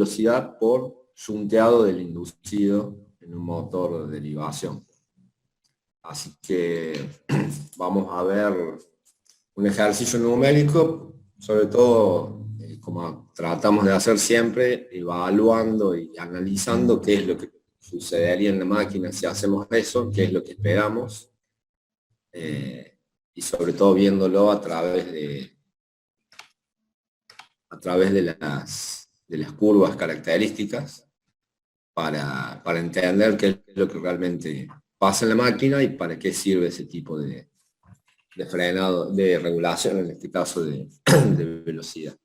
velocidad por shunteado del inducido en un motor de derivación. Así que vamos a ver un ejercicio numérico, sobre todo, como tratamos de hacer siempre, evaluando y analizando qué es lo que sucedería en la máquina si hacemos eso, qué es lo que esperamos, y sobre todo viéndolo a través de las curvas características para entender qué es lo que realmente pasa en la máquina y para qué sirve ese tipo de frenado, de regulación, en este caso de velocidad.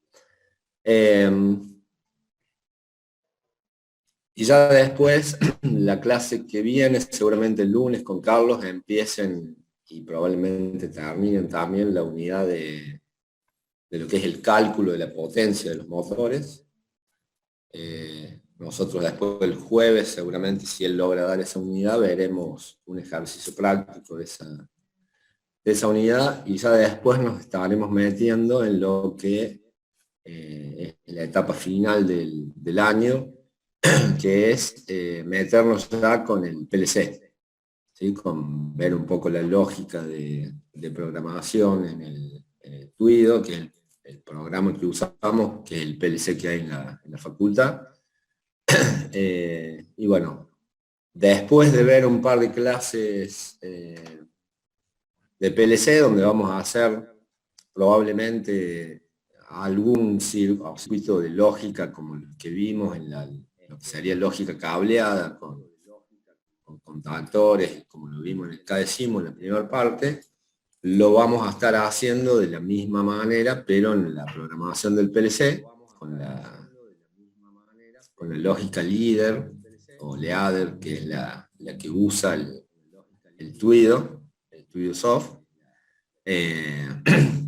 Y ya después, la clase que viene, seguramente el lunes con Carlos, empiecen y probablemente terminen también la unidad de lo que es el cálculo de la potencia de los motores. Nosotros después el jueves, seguramente si él logra dar esa unidad, veremos un ejercicio práctico de esa unidad, y ya después nos estaremos metiendo en lo que es la etapa final del año, que es meternos ya con el PLC, ¿sí? Con ver un poco la lógica de programación en el Tuido, que es el programa que usamos, que es el PLC que hay en la facultad. Y bueno, después de ver un par de clases de PLC, donde vamos a hacer probablemente algún circuito de lógica como el que vimos en lo que sería lógica cableada con contactores, como lo vimos en el KDESIMO en la primera parte, lo vamos a estar haciendo de la misma manera, pero en la programación del PLC, con la lógica líder o leader, que es la que usa el Tuido Soft,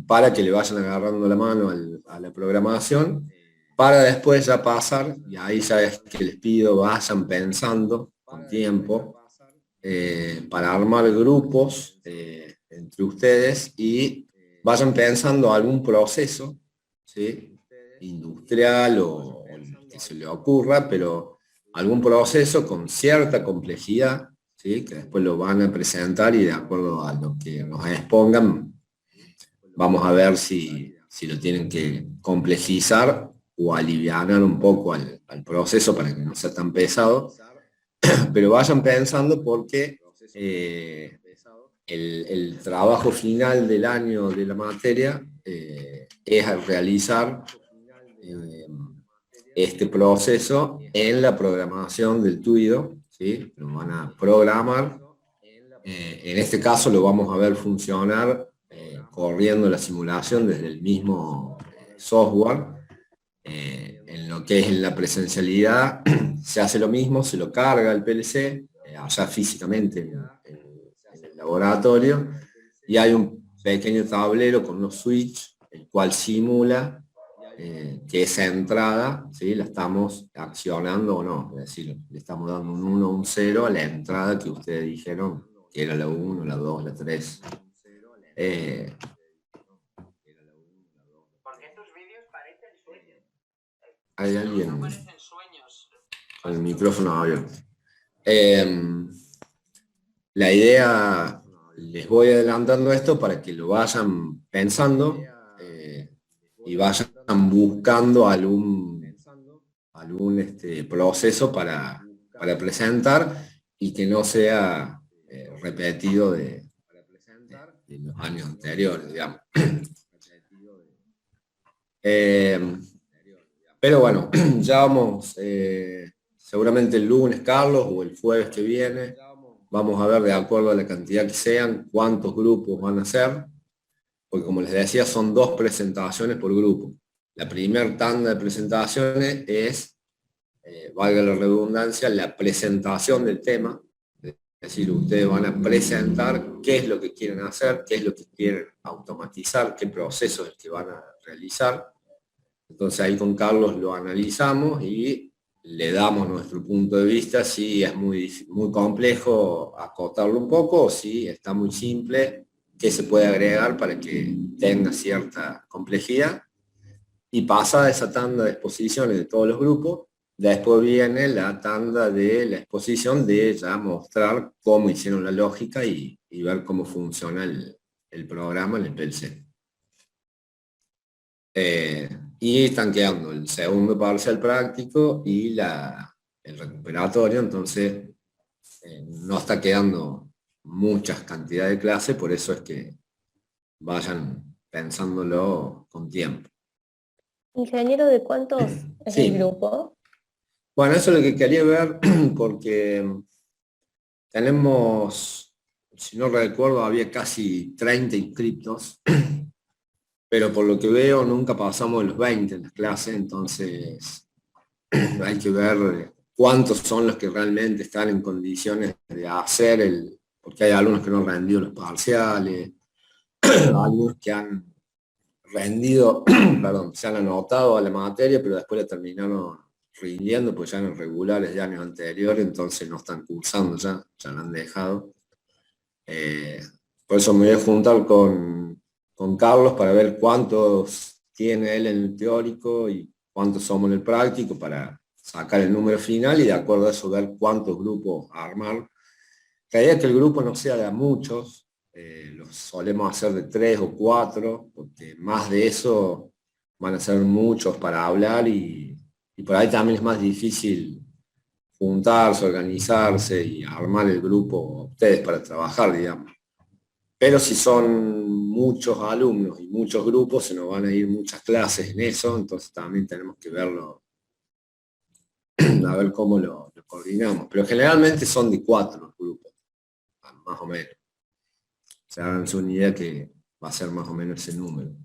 para que le vayan agarrando la mano a la programación, para después ya pasar, y ahí ya es que les pido vayan pensando con tiempo, para armar grupos entre ustedes y vayan pensando algún proceso, ¿sí? Industrial o el que se le ocurra, pero algún proceso con cierta complejidad, ¿sí? Que después lo van a presentar y de acuerdo a lo que nos expongan, vamos a ver si lo tienen que complejizar o alivianar un poco al proceso para que no sea tan pesado. Pero vayan pensando porque el trabajo final del año de la materia es realizar este proceso en la programación del Tuido, ¿sí? Lo van a programar. En este caso lo vamos a ver funcionar corriendo la simulación desde el mismo software. En lo que es en la presencialidad se hace lo mismo, se lo carga el PLC, allá físicamente en el laboratorio, y hay un pequeño tablero con unos switch, el cual simula que esa entrada, ¿sí? La estamos accionando o no, es decir, le estamos dando un 1 o un 0 a la entrada que ustedes dijeron que era la 1, la 2, la 3. Hay alguien con el micrófono abierto. La idea, les voy adelantando esto para que lo vayan pensando y vayan buscando algún proceso para presentar y que no sea repetido de los años anteriores, digamos. Pero bueno, ya vamos, seguramente el lunes, Carlos, o el jueves que viene, vamos a ver de acuerdo a la cantidad que sean, cuántos grupos van a ser, porque como les decía, son 2 presentaciones por grupo. La primera tanda de presentaciones es, valga la redundancia, la presentación del tema, es decir, ustedes van a presentar qué es lo que quieren hacer, qué es lo que quieren automatizar, qué proceso es el que van a realizar. Entonces ahí con Carlos lo analizamos y le damos nuestro punto de vista, si es muy complejo acotarlo un poco, o si está muy simple, qué se puede agregar para que tenga cierta complejidad. Y pasada esa tanda de exposiciones de todos los grupos, Después viene la tanda de la exposición de ya mostrar cómo hicieron la lógica y ver cómo funciona el programa en el PLC. Y están quedando el segundo parcial práctico y el recuperatorio, entonces no está quedando muchas cantidades de clases, por eso es que vayan pensándolo con tiempo. Ingeniero, ¿de cuántos es el Sí, grupo? bueno, eso es lo que quería ver, porque tenemos, si no recuerdo, había casi 30 inscriptos, pero por lo que veo nunca pasamos de los 20 en las clases, entonces hay que ver cuántos son los que realmente están en condiciones de hacer porque hay algunos que no han rendido los parciales, algunos que han rendido, perdón, se han anotado a la materia, pero después la terminaron rindiendo, pues ya eran regulares de años anteriores, entonces no están cursando ya la han dejado. Por eso me voy a juntar con Carlos para ver cuántos tiene él en el teórico y cuántos somos en el práctico para sacar el número final y de acuerdo a eso ver cuántos grupos armar. La idea es que el grupo no sea de muchos, los solemos hacer de 3 o 4, porque más de eso van a ser muchos para hablar y por ahí también es más difícil juntarse, organizarse y armar el grupo ustedes para trabajar, digamos. Pero si son muchos alumnos y muchos grupos, se nos van a ir muchas clases en eso, entonces también tenemos que verlo, a ver cómo lo coordinamos. Pero generalmente son de 4 los grupos, más o menos. Se hagan una idea que va a ser más o menos ese número.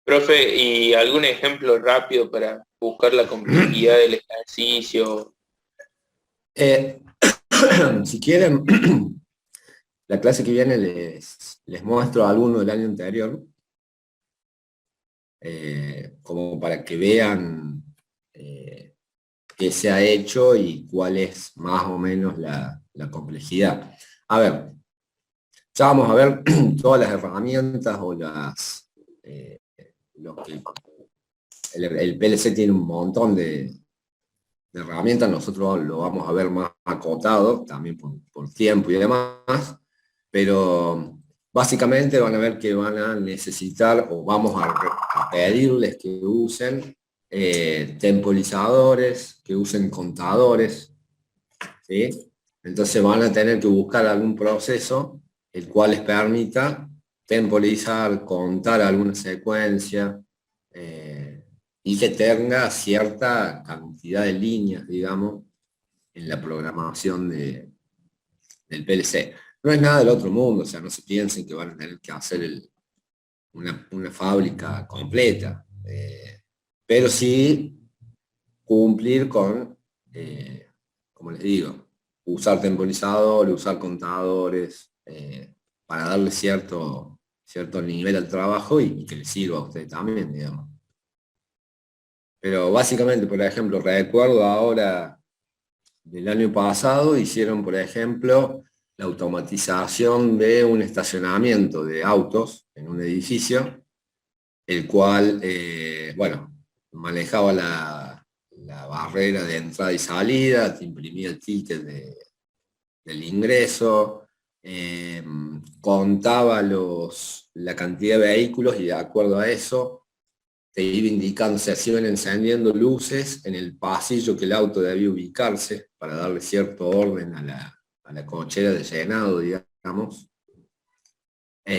Profe, ¿y algún ejemplo rápido para buscar la complejidad del ejercicio? Si quieren, la clase que viene les muestro alguno del año anterior, como para que vean qué se ha hecho y cuál es más o menos la complejidad. A ver, ya vamos a ver todas las herramientas o lo que el PLC tiene un montón de herramientas, nosotros lo vamos a ver más acotado, también por tiempo y demás, pero básicamente van a ver que van a necesitar o vamos a pedirles que usen temporizadores, que usen contadores, ¿sí? Entonces van a tener que buscar algún proceso el cual les permita temporizar, contar alguna secuencia, y que tenga cierta cantidad de líneas, digamos, en la programación del PLC. No es nada del otro mundo, o sea, no se piensen que van a tener que hacer una fábrica completa, pero sí cumplir con, como les digo, usar temporizadores, usar contadores, para darle cierto nivel al trabajo y que les sirva a usted también, digamos. Pero básicamente, por ejemplo, recuerdo ahora del año pasado, hicieron, por ejemplo, la automatización de un estacionamiento de autos en un edificio, el cual, bueno, manejaba la barrera de entrada y salida, te imprimía el ticket del ingreso, contaba la cantidad de vehículos y de acuerdo a eso te iba indicando, se iban encendiendo luces en el pasillo que el auto debía ubicarse para darle cierto orden a la cochera de llenado, digamos. O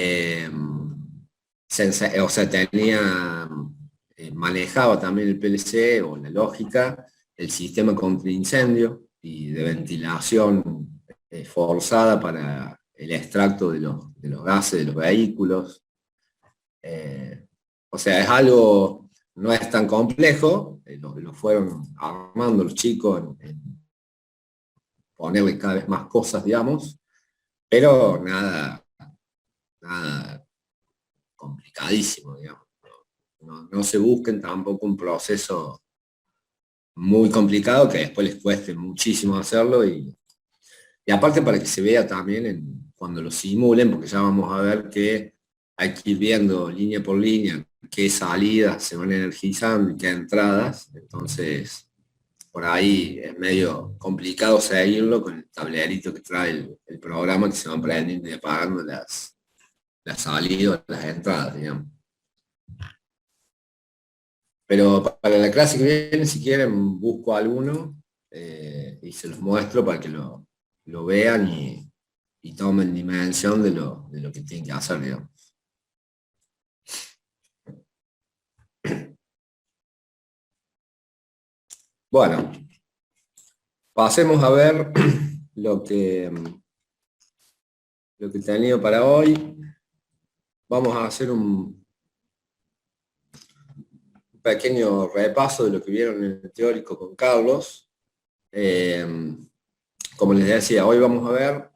sea, manejaba también el PLC o la lógica, el sistema contra incendio y de ventilación forzada para el extracto de los gases de los vehículos. O sea, es algo, no es tan complejo, lo fueron armando los chicos en ponerle cada vez más cosas, digamos, pero nada complicadísimo, digamos. No se busquen tampoco un proceso muy complicado que después les cueste muchísimo hacerlo y aparte para que se vea también cuando lo simulen, porque ya vamos a ver que hay que ir viendo línea por línea qué salidas se van energizando y qué entradas. Entonces, por ahí es medio complicado seguirlo con el tablerito que trae el programa, que se van prendiendo y apagando las salidas, las entradas, digamos. Pero para la clase que viene, si quieren, busco alguno y se los muestro para que lo vean y tomen dimensión de lo que tienen que hacer, digamos. Bueno, pasemos a ver lo que he tenido para hoy. Vamos a hacer un pequeño repaso de lo que vieron en el teórico con Carlos. Como les decía, hoy vamos a ver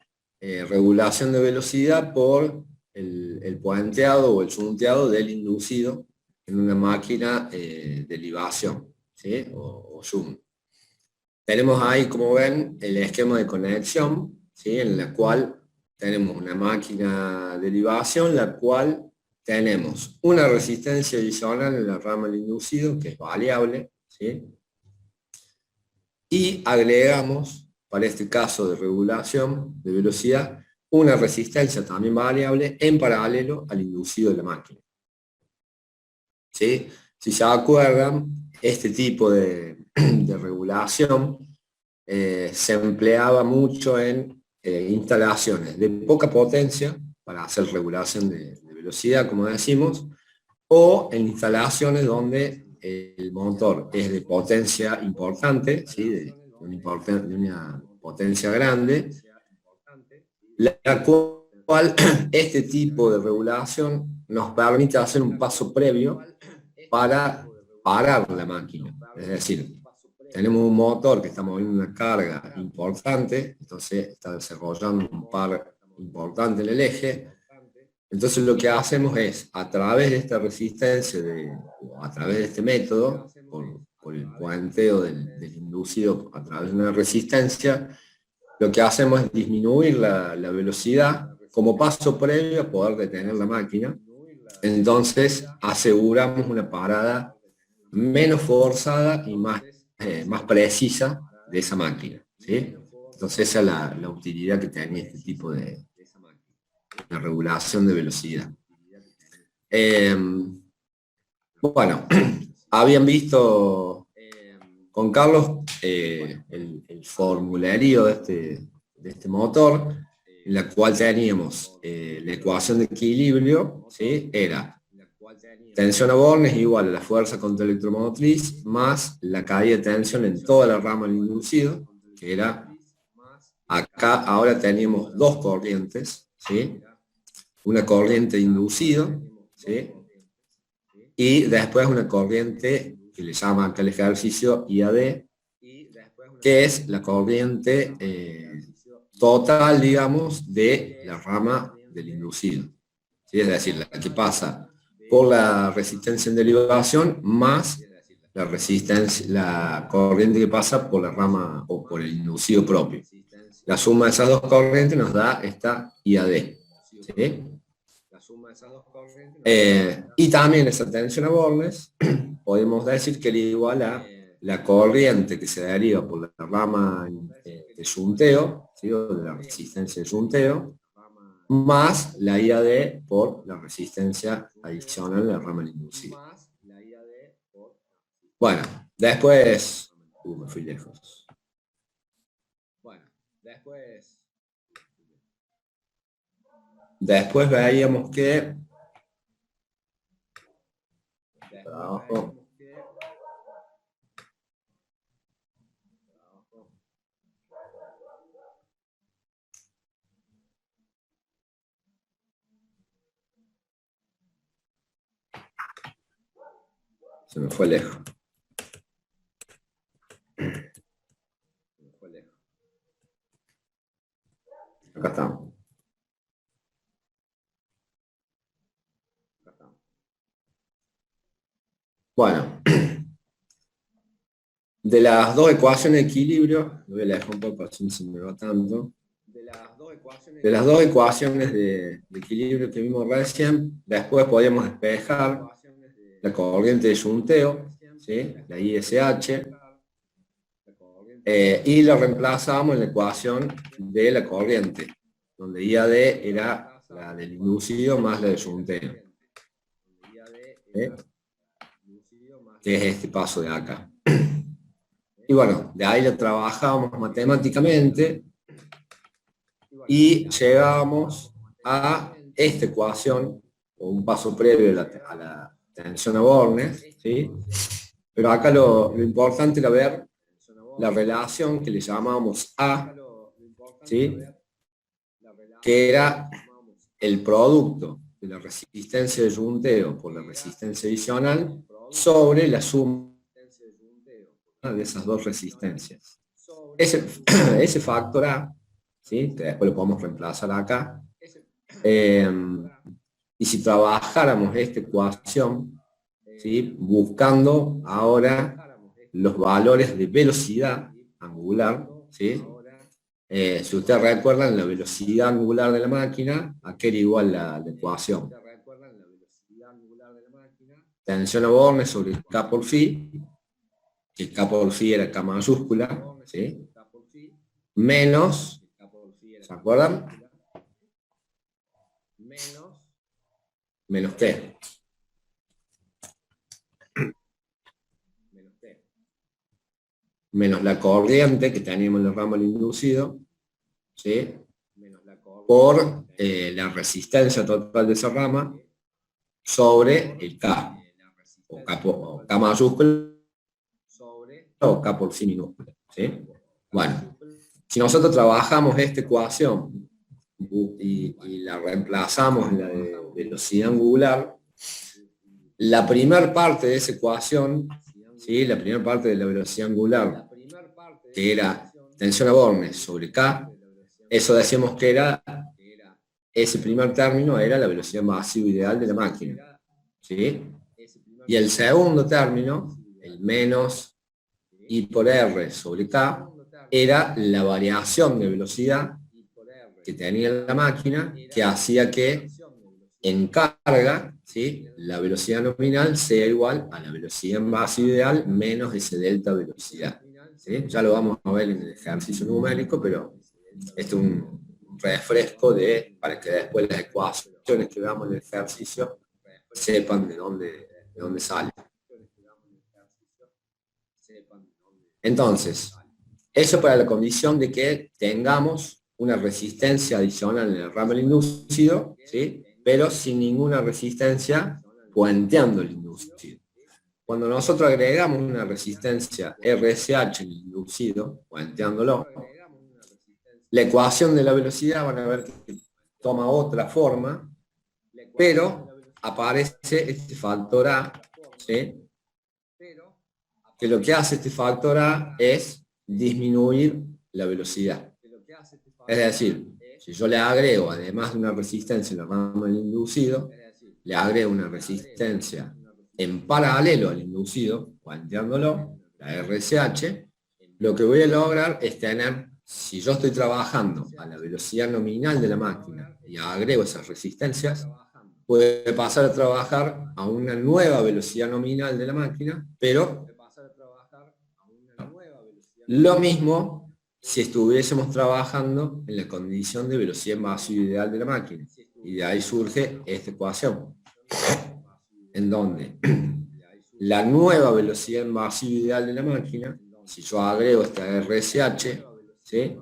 regulación de velocidad por el puenteado o el shunteado del inducido en una máquina de libación, ¿sí? o shunt. Tenemos ahí, como ven, el esquema de conexión, ¿sí? En la cual tenemos una máquina de libación, la cual tenemos una resistencia adicional en la rama del inducido, que es variable, ¿sí? Y agregamos, para este caso de regulación de velocidad, una resistencia también variable en paralelo al inducido de la máquina. ¿Sí? Si se acuerdan, este tipo de regulación se empleaba mucho en instalaciones de poca potencia, para hacer regulación de velocidad, como decimos, o en instalaciones donde el motor es de potencia importante, ¿sí? de una potencia grande, la cual este tipo de regulación nos permite hacer un paso previo para parar la máquina. Es decir, tenemos un motor que está moviendo una carga importante, entonces está desarrollando un par importante en el eje. Entonces lo que hacemos es, a través de esta resistencia, o a través de este método, por el puenteo del inducido a través de una resistencia, lo que hacemos es disminuir la velocidad como paso previo a poder detener la máquina. Entonces aseguramos una parada menos forzada y más precisa de esa máquina, ¿sí? Entonces esa es la utilidad que tenía este tipo de regulación de velocidad. Bueno, habían visto con Carlos el formulario de este motor, en la cual teníamos la ecuación de equilibrio, ¿sí? Era tensión a bornes igual a la fuerza contra electromotriz más la caída de tensión en toda la rama del inducido, que era, acá ahora teníamos dos corrientes, ¿sí? Una corriente de inducido, ¿sí? Y después una corriente que le llama acá el ejercicio IAD, que es la corriente total, digamos, de la rama del inducido, ¿sí? Es decir, la que pasa por la resistencia en derivación más la corriente que pasa por la rama o por el inducido propio. La suma de esas dos corrientes nos da esta IAD, ¿sí? Y también esa tensión a bornes podemos decir que era igual a la corriente que se deriva por la rama de shunteo, ¿sí? O de la resistencia de shunteo, más la IAD por la resistencia adicional de la rama del inducido. Bueno, después... me fui lejos. Después veíamos que... Abajo. Se me fue lejos. Acá estamos. Bueno, de las dos ecuaciones de equilibrio, lo voy a dejar un poco así no se me va tanto. De las dos ecuaciones de equilibrio que vimos recién, después podíamos despejar la corriente de yunteo, ¿sí? La ISH, y la reemplazamos en la ecuación de la corriente, donde IAD era la del inducido más la de yunteo, ¿sí? Que es este paso de acá. Y bueno, de ahí lo trabajamos matemáticamente y llegamos a esta ecuación, o un paso previo a la tensión a Bornes, ¿sí? Pero acá lo importante era ver la relación que le llamamos A, ¿sí? Que era el producto de la resistencia de yunteo por la resistencia adicional sobre la suma de esas dos resistencias. Ese factor A, ¿sí? Que después lo podemos reemplazar acá, y si trabajáramos esta ecuación, ¿sí? Buscando ahora los valores de velocidad angular, ¿sí? Si ustedes recuerdan, la velocidad angular de la máquina, ¿a qué era igual la ecuación? Tensión a Bornes sobre K por phi, que K por phi era K mayúscula, ¿sí? Menos, ¿se acuerdan? Menos T. Menos la corriente que teníamos en el ramo del inducido, ¿sí? Por la resistencia total de esa rama sobre el K, o K mayúscula o K por phi minúscula, ¿sí? Bueno, si nosotros trabajamos esta ecuación y la reemplazamos en la de velocidad angular, la primera parte de esa ecuación, ¿sí? La primera parte de la velocidad angular, que era tensión a Bornes sobre K, eso decíamos que era, ese primer término era la velocidad masiva ideal de la máquina, ¿sí? Y el segundo término, el menos I por R sobre K, era la variación de velocidad que tenía la máquina, que hacía que en carga, ¿sí? La velocidad nominal sea igual a la velocidad masiva ideal menos ese delta velocidad, ¿sí? Ya lo vamos a ver en el ejercicio numérico, pero este es un refresco para que después las ecuaciones que veamos en el ejercicio sepan de dónde sale. Entonces, eso para la condición de que tengamos una resistencia adicional en el ramo del inducido, ¿sí? Pero sin ninguna resistencia puenteando el inducido. Cuando nosotros agregamos una resistencia RSH en el inducido, puenteándolo, la ecuación de la velocidad van a ver que toma otra forma, pero aparece este factor A, ¿sí? Que lo que hace este factor A es disminuir la velocidad. Es decir, si yo le agrego, además de una resistencia en el ramo del inducido, le agrego una resistencia en paralelo al inducido, cuanteándolo, la RSH, lo que voy a lograr es tener, si yo estoy trabajando a la velocidad nominal de la máquina y agrego esas resistencias, puede pasar a trabajar a una nueva velocidad nominal de la máquina, pero lo mismo si estuviésemos trabajando en la condición de velocidad masiva ideal de la máquina. Y de ahí surge esta ecuación, en donde la nueva velocidad masiva ideal de la máquina, si yo agrego esta RSH, ¿sí?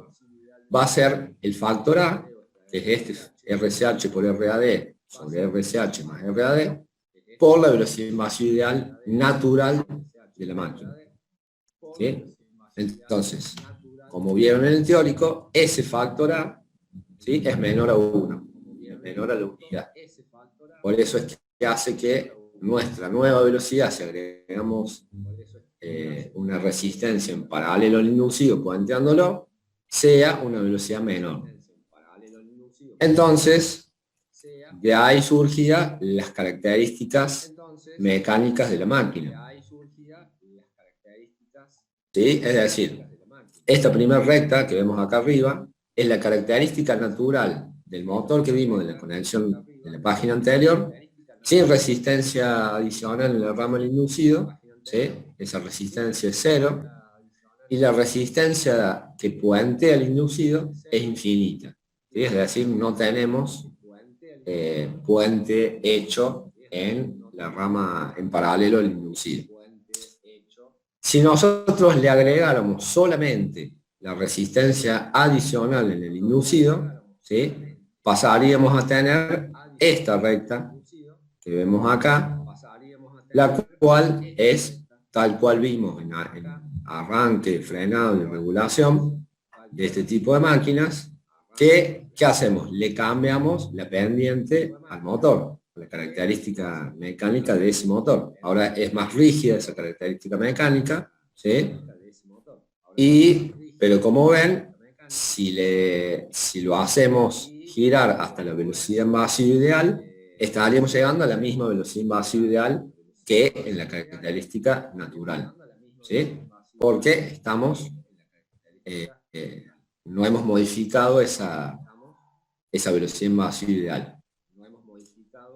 Va a ser el factor A, que es este RSH por RAD sobre RSH más RAD, por la velocidad masiva ideal natural de la máquina, ¿sí? Entonces, como vieron en el teórico, ese factor A, ¿sí? Es menor a 1, es menor a la unidad. Por eso es que hace que nuestra nueva velocidad, si agregamos una resistencia en paralelo al inducido, puenteándolo, sea una velocidad menor. Entonces, de ahí surgían las características mecánicas de la máquina, ¿sí? Es decir, esta primera recta que vemos acá arriba es la característica natural del motor que vimos de la conexión de la página anterior, sin resistencia adicional en el ramal inducido, ¿sí? Esa resistencia es cero, y la resistencia que puentea el inducido es infinita, ¿sí? Es decir, no tenemos puente hecho en la rama en paralelo al inducido. Si nosotros le agregáramos solamente la resistencia adicional en el inducido, ¿sí? Pasaríamos a tener esta recta que vemos acá, la cual es tal cual vimos en arranque, frenado y regulación de este tipo de máquinas. ¿Qué hacemos? Le cambiamos la pendiente al motor, la característica mecánica de ese motor. Ahora es más rígida esa característica mecánica, ¿sí? Pero como ven, si lo hacemos girar hasta la velocidad en vacío ideal, estaríamos llegando a la misma velocidad en vacío ideal que en la característica natural, ¿sí? Porque no hemos modificado esa velocidad en vacío ideal.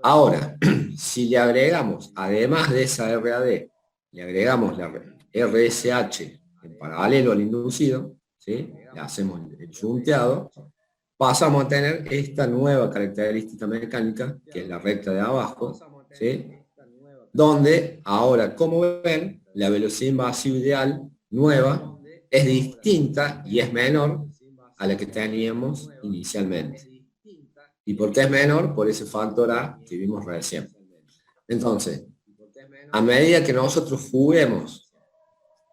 Ahora, si le agregamos, además de esa RAD, le agregamos la RSH en paralelo al inducido, ¿sí? Le hacemos el shunteado, pasamos a tener esta nueva característica mecánica, que es la recta de abajo, ¿sí? Donde ahora, como ven, la velocidad en vacío ideal nueva es distinta y es menor a la que teníamos inicialmente. ¿Y por qué es menor? Por ese factor A que vimos recién. Entonces, a medida que nosotros juguemos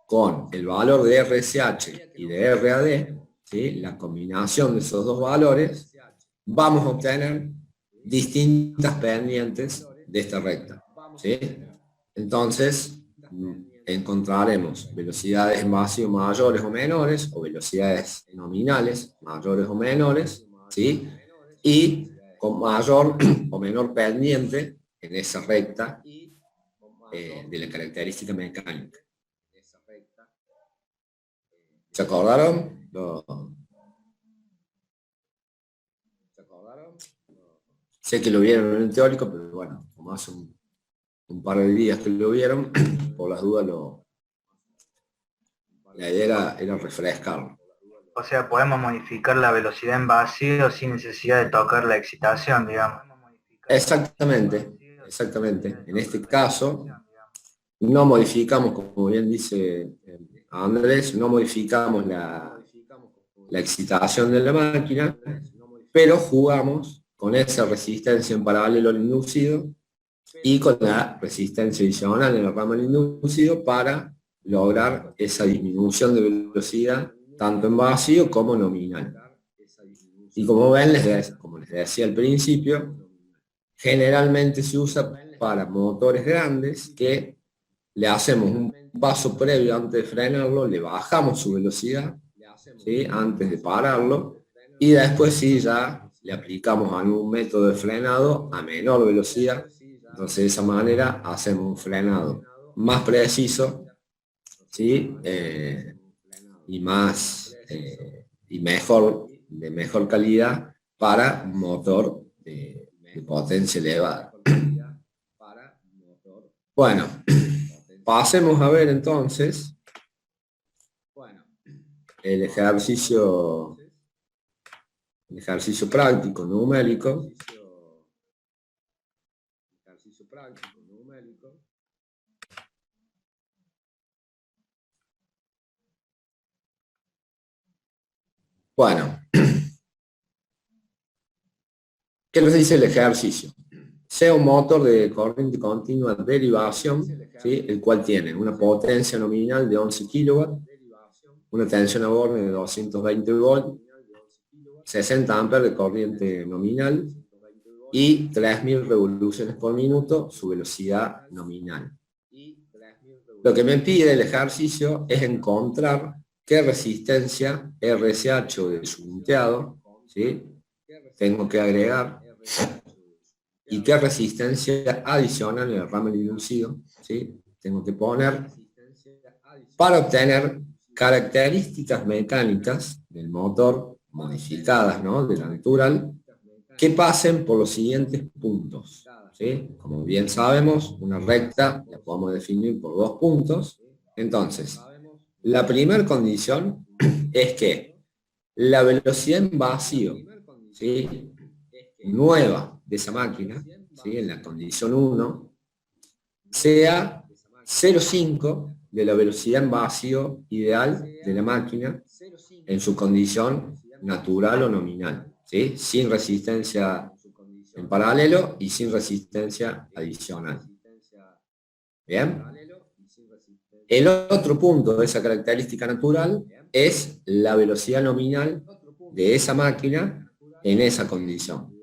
con el valor de RSH y de RAD, ¿sí? La combinación de esos dos valores, vamos a obtener distintas pendientes de esta recta, ¿sí? Entonces, encontraremos velocidades en vacío mayores o menores, o velocidades nominales mayores o menores, ¿sí? Y con mayor o menor pendiente en esa recta de la característica mecánica. ¿Se acordaron? Sé que lo vieron en el teórico, pero bueno, como hace un par de días que lo vieron, por las dudas la idea era refrescarlo. O sea, podemos modificar la velocidad en vacío sin necesidad de tocar la excitación, digamos. Exactamente, exactamente. En este caso, no modificamos, como bien dice Andrés, no modificamos la excitación de la máquina, pero jugamos con esa resistencia en paralelo al inducido y con la resistencia adicional en el ramal inducido para lograr esa disminución de velocidad tanto en vacío como nominal. Y como ven, como les decía al principio, generalmente se usa para motores grandes que le hacemos un paso previo antes de frenarlo, le bajamos su velocidad, ¿sí? Antes de pararlo, y después sí ya le aplicamos algún método de frenado a menor velocidad. Entonces de esa manera hacemos un frenado más preciso, ¿sí? Y mejor, de mejor calidad para un motor de potencia elevada. Bueno, pasemos a ver entonces el ejercicio práctico numérico. Bueno, ¿qué nos dice el ejercicio? Sea un motor de corriente continua de derivación, ¿sí? El cual tiene una potencia nominal de 11 kW, una tensión a borne de 220 volt, 60 amperes de corriente nominal y 3.000 revoluciones por minuto su velocidad nominal. Lo que me pide el ejercicio es encontrar qué resistencia RSH o de shunteado, ¿sí? Tengo que agregar y qué resistencia adicional en el ramal inducido, ¿sí? Tengo que poner para obtener características mecánicas del motor modificadas, ¿no? De la natural, que pasen por los siguientes puntos, ¿sí? Como bien sabemos, una recta la podemos definir por 2 puntos. Entonces, la primera condición es que la velocidad en vacío, ¿sí?, nueva de esa máquina, ¿sí?, en la condición 1, sea 0,5 de la velocidad en vacío ideal de la máquina en su condición natural o nominal, ¿sí?, sin resistencia en paralelo y sin resistencia adicional. ¿Bien? El otro punto de esa característica natural es la velocidad nominal de esa máquina en esa condición,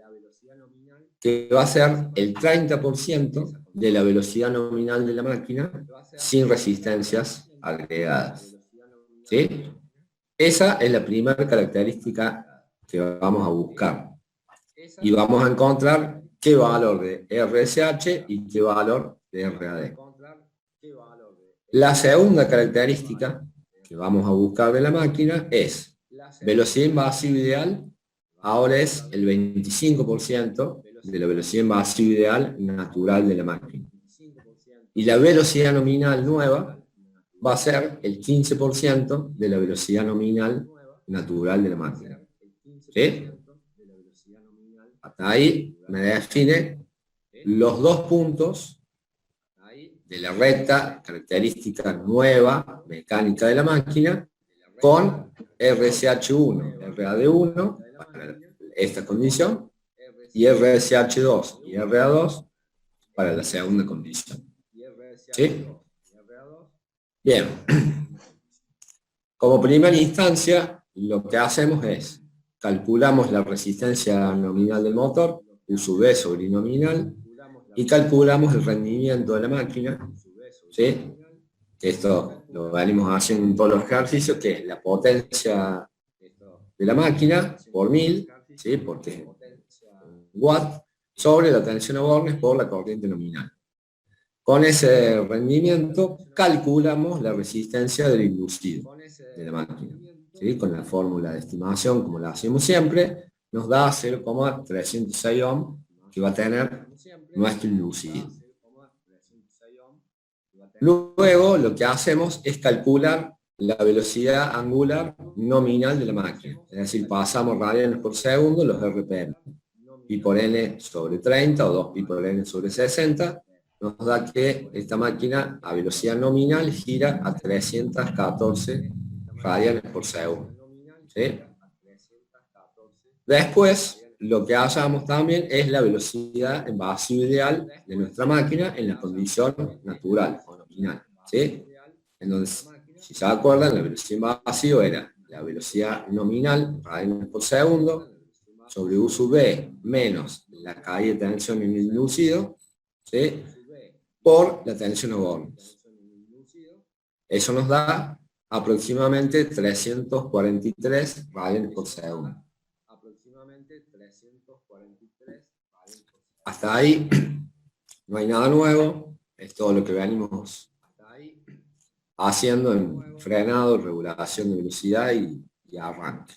que va a ser el 30% de la velocidad nominal de la máquina sin resistencias agregadas. ¿Sí? Esa es la primera característica que vamos a buscar. Y vamos a encontrar qué valor de RSH y qué valor de RAD. La segunda característica que vamos a buscar de la máquina es velocidad invasiva ideal. Ahora es el 25% de la velocidad invasiva ideal natural de la máquina. Y la velocidad nominal nueva va a ser el 15% de la velocidad nominal natural de la máquina. ¿Sí? Hasta ahí me define los 2 puntos de la recta característica nueva mecánica de la máquina con RSH1, RAD1 para esta condición y RSH2 y RA2 para la segunda condición. ¿Sí? Bien. Como primera instancia, lo que hacemos es calculamos la resistencia nominal del motor, U sub V sobre I nominal, y calculamos el rendimiento de la máquina, ¿sí? Esto lo venimos haciendo en todos los ejercicios, que es la potencia de la máquina por 1000, ¿sí?, porque es watt, sobre la tensión a bornes por la corriente nominal. Con ese rendimiento calculamos la resistencia del inducido de la máquina, ¿sí? Con la fórmula de estimación, como la hacemos siempre, nos da 0,306 ohm que va a tener nuestro inducido. Luego lo que hacemos es calcular la velocidad angular nominal de la máquina, es decir, pasamos radianes por segundo, los RPM, pi por n sobre 30 o 2 pi por n sobre 60, nos da que esta máquina a velocidad nominal gira a 314 radianes por segundo. ¿Sí? Después, lo que hallamos también es la velocidad en vacío ideal de nuestra máquina en la condición natural o nominal. ¿Sí? Entonces, si se acuerdan, la velocidad en vacío era la velocidad nominal, radianes por segundo, sobre U sub V menos la caída de tensión en el inducido, ¿sí?, por la tensión a bornes. Eso nos da aproximadamente 343 radianes por segundo. Hasta ahí no hay nada nuevo, es todo lo que venimos haciendo en frenado, regulación de velocidad y arranque.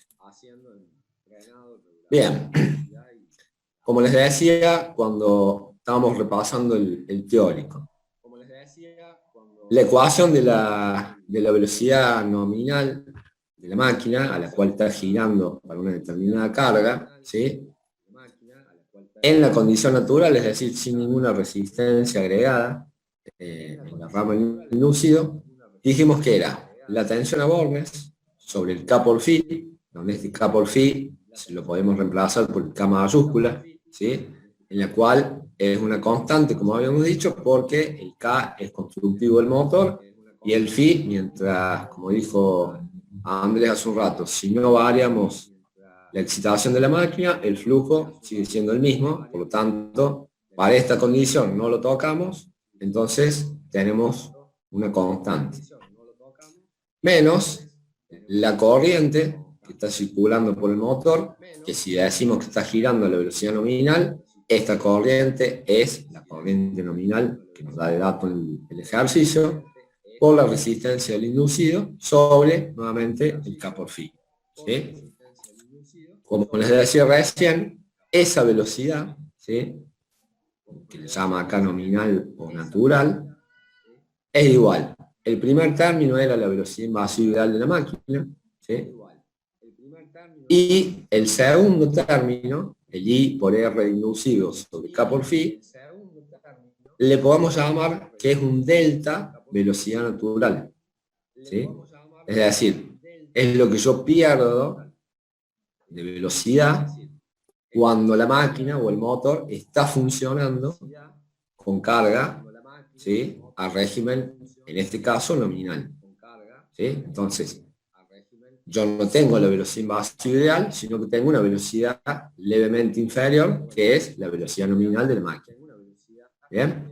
Bien, como les decía cuando estábamos repasando el teórico, la ecuación de la velocidad nominal de la máquina a la cual está girando para una determinada carga, ¿sí?, en la condición natural, es decir, sin ninguna resistencia agregada en la rama inducido, dijimos que era la tensión a bornes sobre el K por phi, donde este K por phi lo podemos reemplazar por K mayúscula, ¿sí?, en la cual es una constante, como habíamos dicho, porque el K es constructivo del motor y el phi, mientras, como dijo Andrés hace un rato, si no variamos la excitación de la máquina, el flujo sigue siendo el mismo, por lo tanto, para esta condición no lo tocamos, entonces tenemos una constante. Menos la corriente que está circulando por el motor, que si decimos que está girando a la velocidad nominal, esta corriente es la corriente nominal que nos da de dato el ejercicio, por la resistencia del inducido sobre, nuevamente, el K por phi. ¿Sí? Como les decía recién, esa velocidad, ¿sí?, que le llama acá nominal o natural, es igual. El primer término era la velocidad invasiva ideal de la máquina, ¿sí?, y el segundo término, el I por R inducido sobre K por phi, le podemos llamar que es un delta velocidad natural, ¿sí? Es decir, es lo que yo pierdo de velocidad cuando la máquina o el motor está funcionando con carga, ¿sí?, a régimen, en este caso, nominal, ¿sí? Entonces, yo no tengo la velocidad invasiva ideal, sino que tengo una velocidad levemente inferior, que es la velocidad nominal de la máquina. ¿Bien?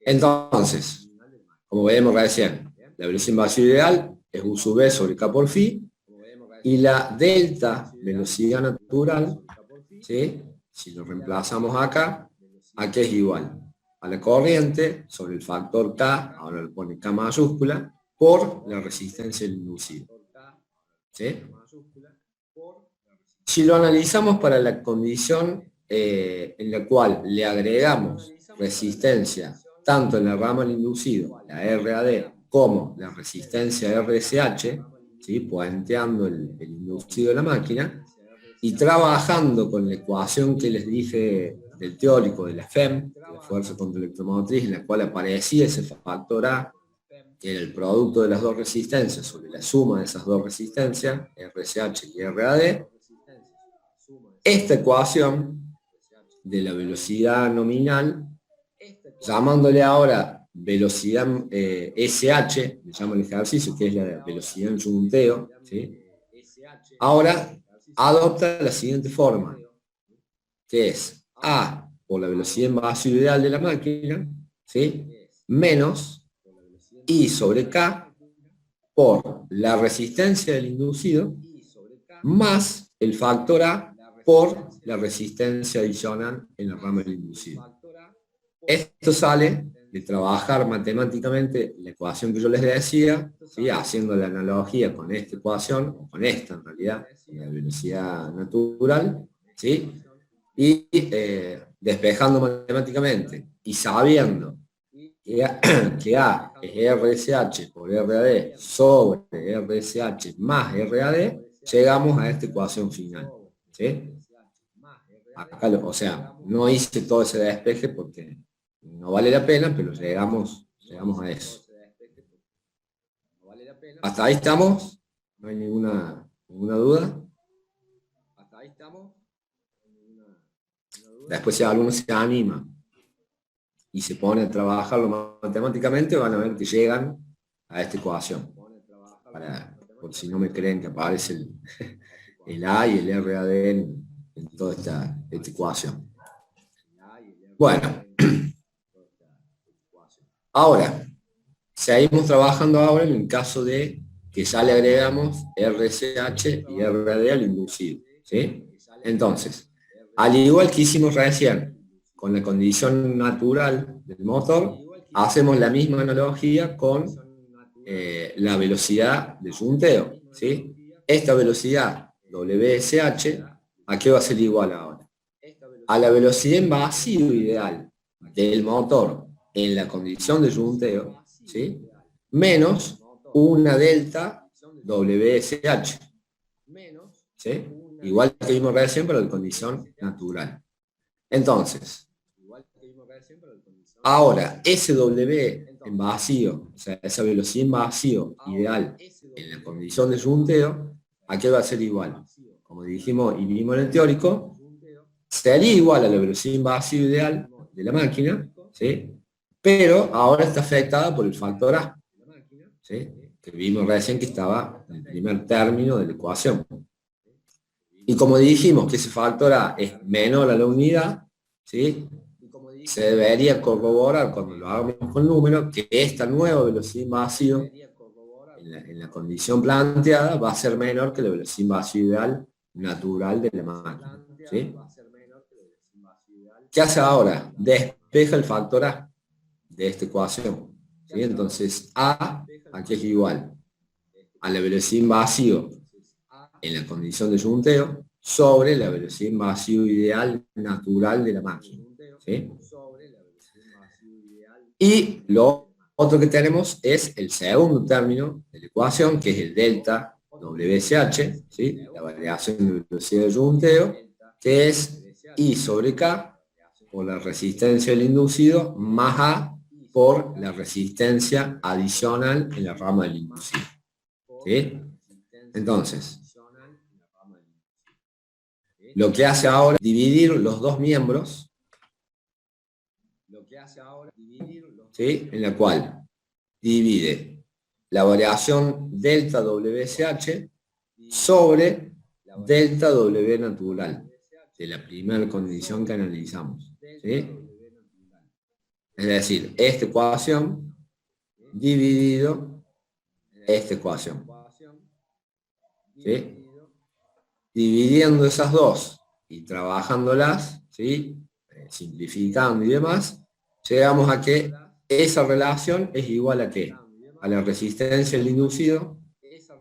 Entonces, como vemos recién, la velocidad invasiva ideal es U sub V sobre K por phi, y la delta velocidad natural, ¿sí?, si lo reemplazamos acá, ¿a qué es igual? A la corriente sobre el factor K, ahora lo pone K mayúscula, por la resistencia del inducido. ¿Sí? Si lo analizamos para la condición en la cual le agregamos resistencia tanto en la rama del inducido, la RAD, como la resistencia RSH, ¿sí?, puenteando el inducido de la máquina, y trabajando con la ecuación que les dije del teórico de la FEM, de la fuerza contra electromotriz, en la cual aparecía ese factor A, que era el producto de las dos resistencias sobre la suma de esas dos resistencias, RSH y RAD, esta ecuación de la velocidad nominal, llamándole ahora velocidad SH, le llamo el ejercicio, que es la velocidad en yunteo, ¿sí?, ahora adopta la siguiente forma, que es A por la velocidad invasiva ideal de la máquina, ¿sí?, menos I sobre K por la resistencia del inducido, más el factor A por la resistencia adicional en la rama del inducido. Esto sale de trabajar matemáticamente la ecuación que yo les decía, ¿sí?, haciendo la analogía con esta ecuación, o con esta en realidad, la velocidad natural, ¿sí?, y despejando matemáticamente y sabiendo que A es RSH por RAD sobre RSH más RAD, llegamos a esta ecuación final, ¿sí? Acá o sea, no hice todo ese despeje porque no vale la pena, pero llegamos a eso. ¿Hasta ahí estamos? ¿No hay ninguna duda? Después, si alguno se anima y se pone a trabajarlo matemáticamente, van a ver que llegan a esta ecuación. Por si no me creen que aparece el A y el RAD en toda esta ecuación. Bueno, ahora, seguimos trabajando ahora en el caso de que ya le agregamos RSH y RAD al inducido, ¿sí? Entonces, al igual que hicimos recién con la condición natural del motor, hacemos la misma analogía con la velocidad de yunteo, ¿sí? Esta velocidad WSH, ¿a qué va a ser igual ahora? A la velocidad invasiva ideal del motor en la condición de yunteo, ¿sí?, menos una delta WSH, ¿sí?, igual que vimos recién, pero de condición natural. Entonces, ahora, ese W en vacío, o sea, esa velocidad en vacío ideal en la condición de yunteo, ¿a qué va a ser igual? Como dijimos y vimos en el teórico, sería igual a la velocidad invasiva ideal de la máquina, ¿sí?, pero ahora está afectada por el factor A, ¿sí?, que vimos recién que estaba en el primer término de la ecuación. Y como dijimos que ese factor A es menor a la unidad, ¿sí?, se debería corroborar cuando lo hagamos con números que esta nueva velocidad invasiva en la condición planteada va a ser menor que la velocidad invasiva ideal natural de la máquina, ¿sí? ¿Qué hace ahora? Despeja el factor A de esta ecuación, ¿sí? Entonces A aquí es igual a la velocidad invasiva en la condición de yunteo, sobre la velocidad en vacío ideal natural de la máquina. ¿Sí? Y lo otro que tenemos es el segundo término de la ecuación, que es el delta WSH, ¿sí? La variación de velocidad de junteo, que es I sobre K por la resistencia del inducido más A por la resistencia adicional en la rama del inducido. ¿Sí? Entonces, lo que hace ahora es dividir los dos miembros, ¿sí? En la cual divide la variación delta WSH sobre delta W natural de la primera condición que analizamos. ¿Sí? Es decir, esta ecuación dividido esta ecuación. ¿Sí? Dividiendo esas dos y trabajándolas, ¿sí? Simplificando y demás, llegamos a que esa relación es igual a ¿qué? A la resistencia del inducido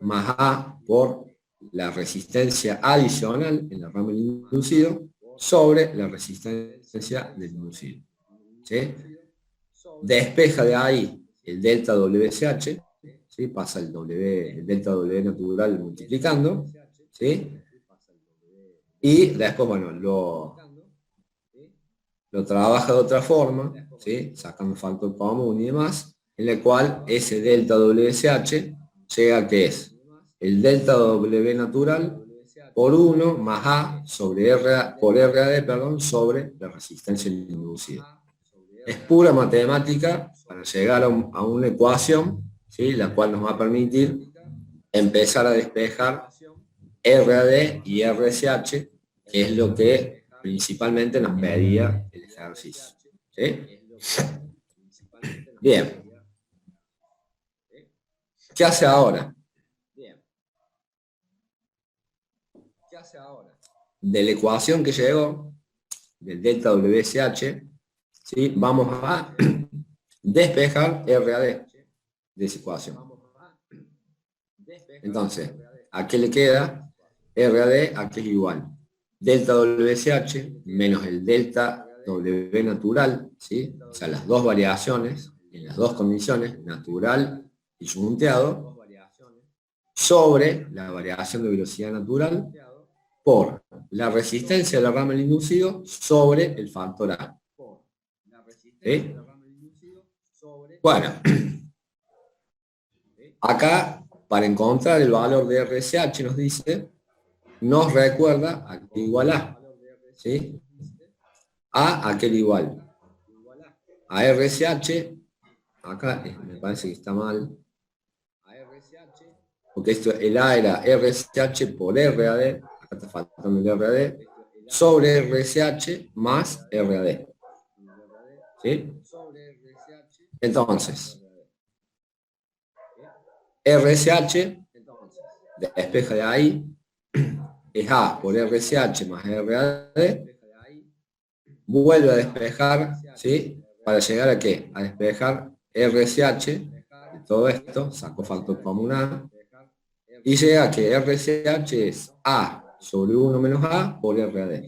más A por la resistencia adicional en la rama del inducido sobre la resistencia del inducido. ¿Sí? Despeja de ahí el delta WSH, ¿sí? Pasa el delta W natural multiplicando, ¿sí? Y después, bueno, lo trabaja de otra forma, ¿sí? Sacando factor común y demás, en la cual ese delta WSH llega a que es el delta W natural por 1 más A sobre por RAD, perdón, sobre la resistencia inducida. Es pura matemática para llegar a una ecuación, ¿sí? La cual nos va a permitir empezar a despejar RAD y RSH, que es lo que principalmente nos pedía el ejercicio. ¿Sí? Bien. ¿Qué hace ahora? De la ecuación que llegó, del delta WSH, ¿sí? Vamos a despejar RAD de esa ecuación. Entonces, ¿a qué le queda? RAD, ¿a qué es igual? Delta WSH menos el delta W natural, ¿sí? O sea, las dos variaciones, en las dos condiciones, natural y junteado, sobre la variación de velocidad natural por la resistencia de la rama del inducido sobre el factor A. ¿Sí? Bueno, acá, para encontrar el valor de RSH, nos dice, nos recuerda a que igual A. ¿Sí? A aquel igual. A RSH, acá me parece que está mal, porque esto, el A era RSH por RAD, acá está faltando el RAD, sobre RSH más RAD. ¿Sí? Entonces, RSH, despeja de ahí, es A por RSH más RAD, vuelve a despejar, ¿sí? ¿Para llegar a qué? A despejar RSH, de todo esto, sacó factor común A, y llega a que RSH es A sobre 1 menos A por RAD.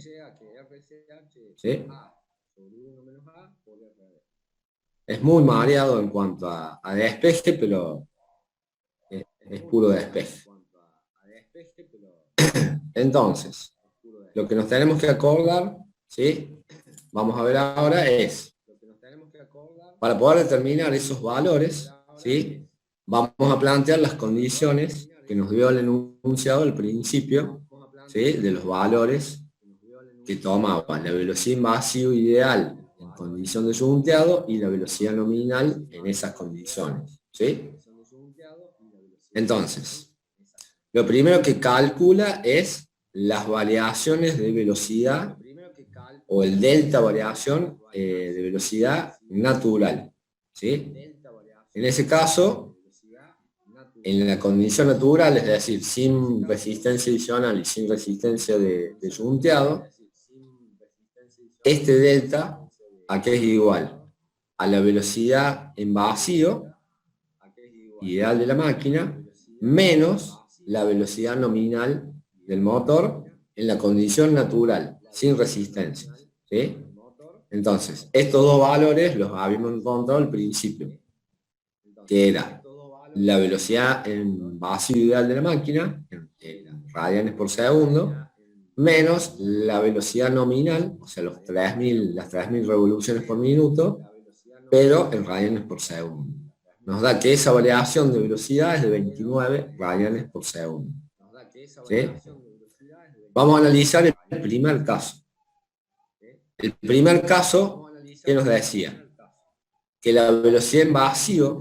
¿Sí? Es muy mareado en cuanto a despeje, pero es puro despeje. Entonces, lo que nos tenemos que acordar, ¿sí? Vamos a ver ahora es, para poder determinar esos valores, ¿sí? Vamos a plantear las condiciones que nos dio el enunciado al principio, ¿sí? De los valores que tomaban la velocidad en vacío ideal en condición de junteado y la velocidad nominal en esas condiciones. ¿Sí? Entonces, lo primero que calcula es las variaciones de velocidad o el delta variación de velocidad natural. ¿Sí? En ese caso, en la condición natural, es decir, sin resistencia adicional y sin resistencia de junteado, este delta, ¿a qué es igual? A la velocidad en vacío ideal de la máquina, menos la velocidad nominal del motor en la condición natural, sin resistencia. ¿Sí? Entonces, estos dos valores los habíamos encontrado al principio, que era la velocidad en vacío ideal de la máquina, en radianes por segundo, menos la velocidad nominal, o sea, las 3.000 revoluciones por minuto, pero en radianes por segundo. Nos da que esa variación de velocidad es de 29 radianes por segundo. ¿Sí? Vamos a analizar el primer caso. El primer caso, ¿qué nos decía? Que la velocidad en vacío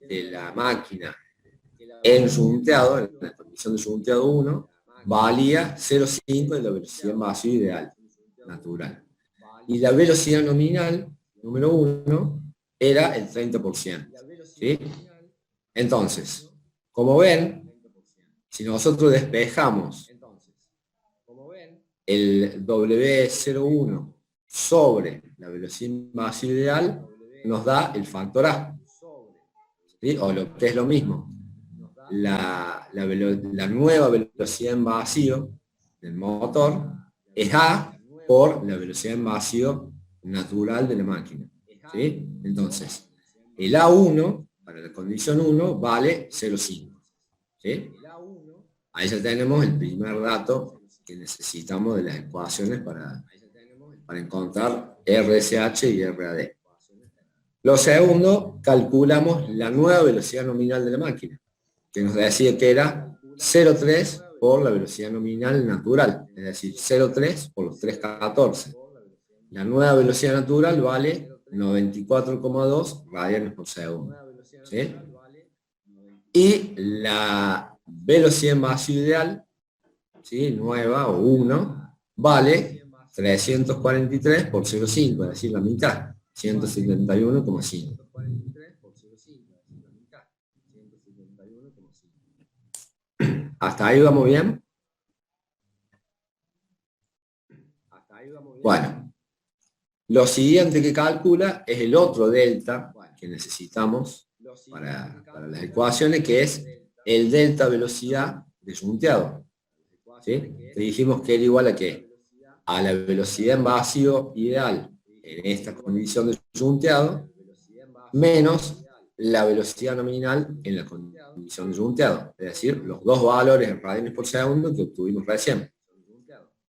de la máquina en yunteado, en la condición de yunteado 1, valía 0,5 de la velocidad en vacío ideal, natural. Y la velocidad nominal, número 1, era el 30%. ¿Sí? Entonces, como ven, si nosotros despejamos el W01 sobre la velocidad en vacío ideal, nos da el factor A. ¿Sí? O lo que es lo mismo, la nueva velocidad en vacío del motor es A por la velocidad en vacío natural de la máquina. ¿Sí? Entonces, el A1 para la condición 1 vale 0,5. ¿Sí? Ahí ya tenemos el primer dato que necesitamos de las ecuaciones para encontrar RSH y RAD. Lo segundo, calculamos la nueva velocidad nominal de la máquina, que nos decía que era 0,3 por la velocidad nominal natural, es decir, 0,3 por los 314. La nueva velocidad natural vale 94,2 radianes por segundo. ¿Sí? Y la velocidad en vacío ideal, ¿sí? Nueva o 1, vale 343 por 0,5, es decir, la mitad, 171,5. ¿Hasta ahí vamos bien? Bueno, lo siguiente que calcula es el otro delta que necesitamos para las ecuaciones, que es el delta velocidad de yunteado. ¿Sí? Te dijimos que era igual a ¿qué? A la velocidad en vacío ideal en esta condición de yunteado, menos la velocidad nominal en la condición de yunteado, es decir, los dos valores en radianes por segundo que obtuvimos recién.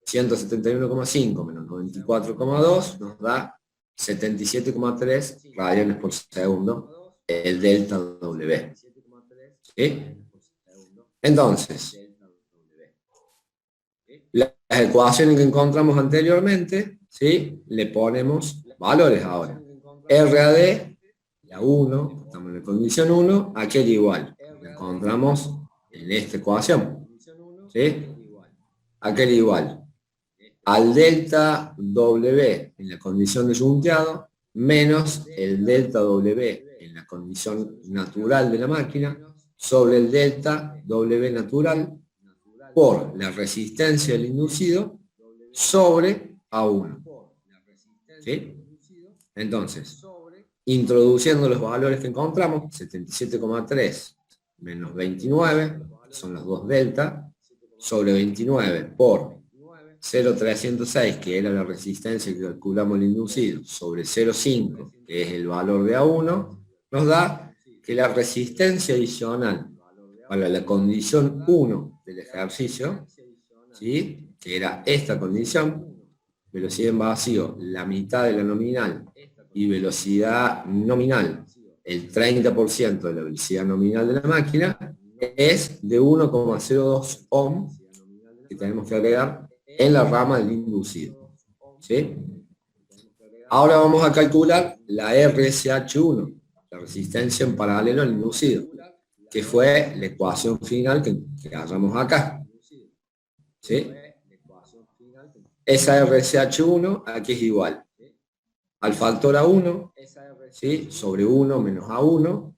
171,5 menos 94,2 nos da 77,3 radianes por segundo, el delta W. ¿Sí? Entonces, las ecuaciones que encontramos anteriormente, ¿sí? Le ponemos valores ahora. RAD, la 1, estamos en la condición 1, aquel igual. Lo encontramos en esta ecuación. ¿Sí? Aquel igual al delta W en la condición de yunteado, menos el delta W en la condición natural de la máquina, sobre el delta W natural, por la resistencia del inducido sobre A1. ¿Sí? Entonces, introduciendo los valores que encontramos, 77,3 menos 29, son los dos delta, sobre 29 por 0,306, que era la resistencia que calculamos el inducido, sobre 0,5, que es el valor de A1, nos da que la resistencia adicional para la condición 1 del ejercicio, ¿sí? Que era esta condición, velocidad en vacío, la mitad de la nominal, y velocidad nominal, el 30% de la velocidad nominal de la máquina, es de 1,02 ohm, que tenemos que agregar en la rama del inducido. ¿Sí? Ahora vamos a calcular la RSH1, la resistencia en paralelo al inducido, que fue la ecuación final que agarramos acá. ¿Sí? Esa RSH1 aquí es igual al factor A1, ¿sí? Sobre 1 menos A1,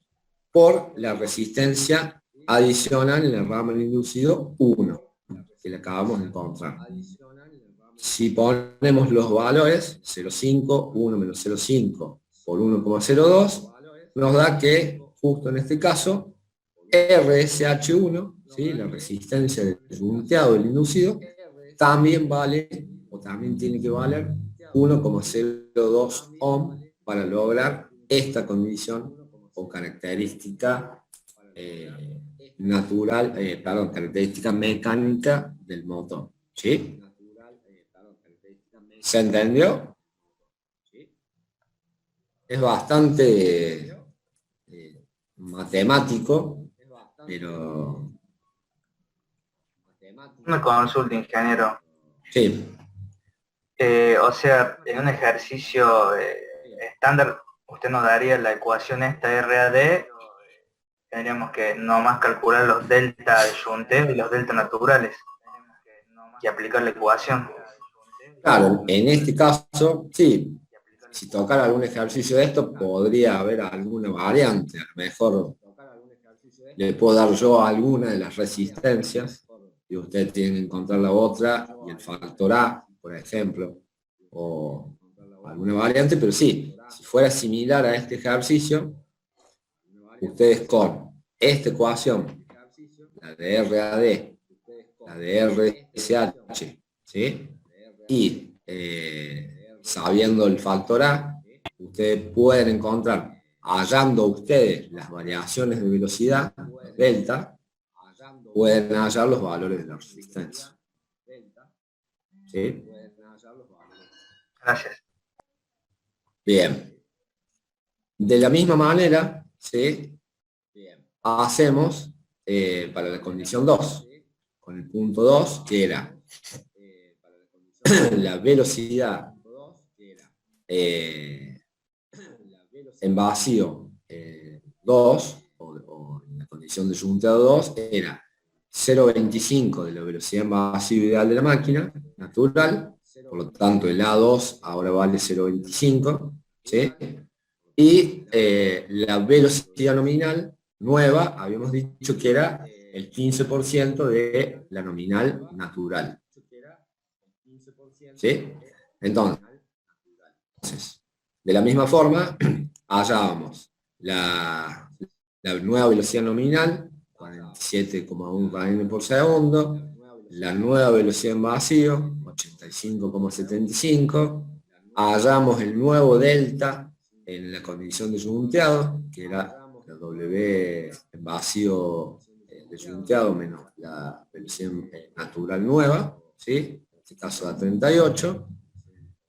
por la resistencia adicional en la rama del inducido 1, que le acabamos de encontrar. Si ponemos los valores, 0,5, 1 menos 0,5 por 1,02, nos da que, justo en este caso, RSH1, ¿sí? La resistencia del yunteado del inducido, también vale, o también tiene que valer 1,02 ohm para lograr esta condición o característica natural, característica mecánica del motor. ¿Sí? ¿Se entendió? Es bastante matemático, pero... Una consulta, ingeniero. Sí. O sea, en un ejercicio estándar, usted nos daría la ecuación esta RAD, tendríamos que nomás calcular los delta de Junte y los delta naturales y aplicar la ecuación. Claro, en este caso, sí, si tocara algún ejercicio de esto, podría haber alguna variante. A lo mejor le puedo dar yo alguna de las resistencias y usted tiene que encontrar la otra y el factor A, por ejemplo, o alguna variante, pero sí, si fuera similar a este ejercicio, ustedes con esta ecuación, la de RAD, la de RSH, ¿sí? Y sabiendo el factor A, ustedes pueden encontrar, hallando ustedes las variaciones de velocidad, delta, pueden hallar los valores de la resistencia. ¿Sí? Gracias. Bien. De la misma manera, ¿sí? Hacemos para la condición 2, con el punto 2, que era la velocidad en vacío 2, o en la condición de junteado 2, era 0,25 de la velocidad en vacío ideal de la máquina, natural, por lo tanto el A2 ahora vale 0,25, ¿sí? Y la velocidad nominal nueva, habíamos dicho que era el 15% de la nominal natural. ¿Sí? Entonces, de la misma forma, hallábamos la nueva velocidad nominal, 47,1 radianes por segundo, la nueva velocidad en vacío, 85,75, hallamos el nuevo delta en la condición de junteado, que era la W en vacío de junteado menos la velocidad natural nueva, ¿sí? En este caso da 38,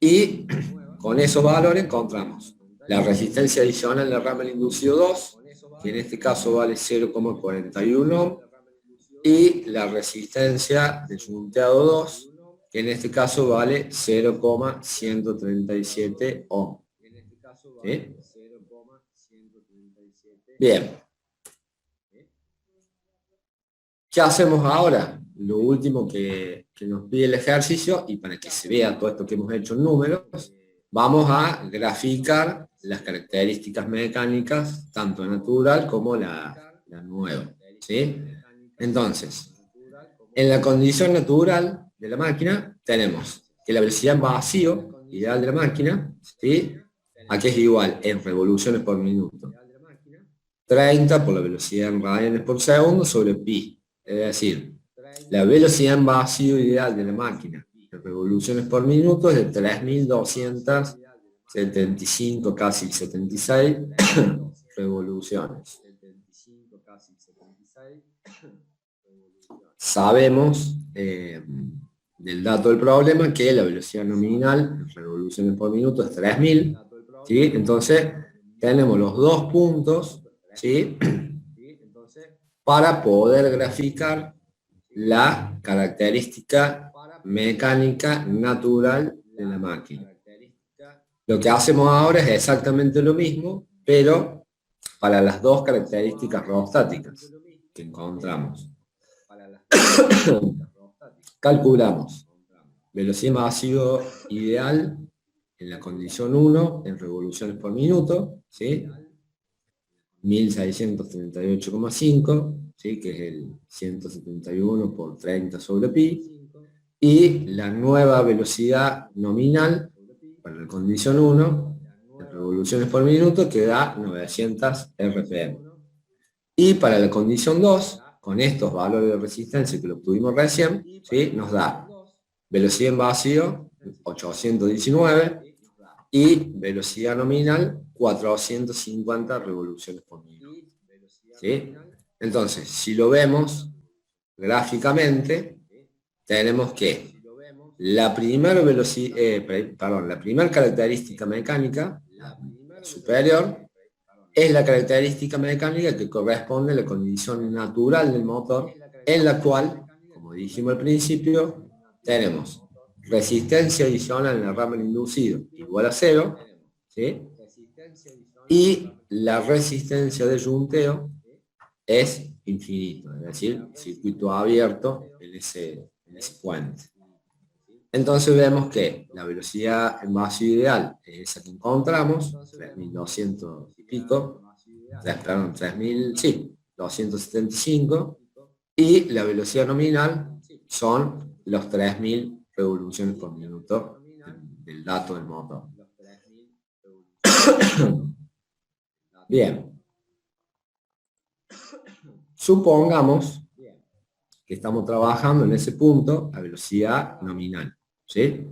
y con esos valores encontramos la resistencia adicional de ramal inducido 2, que en este caso vale 0,41 ohm, y la resistencia de junteado 2, que en este caso vale 0,137 ohm. ¿Sí? Bien. ¿Qué hacemos ahora? Lo último que nos pide el ejercicio, y para que se vea todo esto que hemos hecho en números, vamos a graficar las características mecánicas, tanto natural como la nueva. ¿Sí? Entonces, en la condición natural de la máquina, tenemos que la velocidad en vacío ideal de la máquina, ¿sí? Aquí es igual en revoluciones por minuto. 30 por la velocidad en radianes por segundo sobre pi. Es decir, la velocidad en vacío ideal de la máquina en revoluciones por minuto es de 3.275, casi 76 revoluciones. Sabemos del dato del problema que la velocidad nominal en revoluciones por minuto es 3.000, ¿sí? Entonces tenemos los dos puntos, ¿sí? Para poder graficar la característica mecánica natural de la máquina. Lo que hacemos ahora es exactamente lo mismo, pero para las dos características rheostáticas que encontramos. Calculamos velocidad vacío ideal en la condición 1 en revoluciones por minuto, ¿sí? 1638,5, ¿sí? Que es el 171 por 30 sobre pi, y la nueva velocidad nominal para la condición 1 en revoluciones por minuto que da 900 rpm. Y para la condición 2, con estos valores de resistencia que lo obtuvimos recién, ¿sí? Nos da velocidad en vacío 819 y velocidad nominal 450 revoluciones por minuto. ¿Sí? Entonces, si lo vemos gráficamente, tenemos que la primera la primera característica mecánica, la superior, es la característica mecánica que corresponde a la condición natural del motor, en la cual, como dijimos al principio, tenemos resistencia adicional en el ramal inducido igual a 0, ¿sí? Y la resistencia de yunteo es infinito, es decir, circuito abierto en ese puente. Entonces vemos que la velocidad en vacío ideal es esa que encontramos, 3200 y pico, perdón, 3000, sí, 275, y la velocidad nominal son los 3000 revoluciones por minuto del dato del motor. Bien. Supongamos que estamos trabajando en ese punto a velocidad nominal, ¿sí?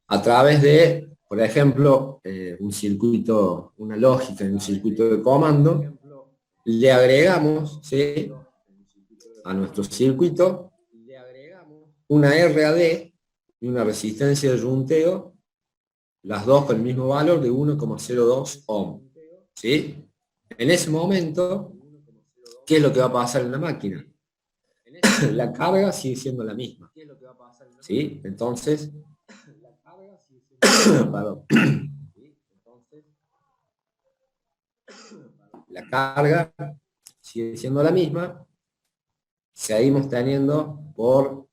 A través de, por ejemplo, un circuito, una lógica en un circuito de comando, le agregamos, ¿sí?, a nuestro circuito una RAD y una resistencia de yunteo, las dos con el mismo valor de 1,02 ohm, ¿sí? En ese momento, ¿qué es lo que va a pasar en la máquina? La carga sigue siendo la misma, ¿sí? Entonces, perdón. La carga sigue siendo la misma, seguimos teniendo por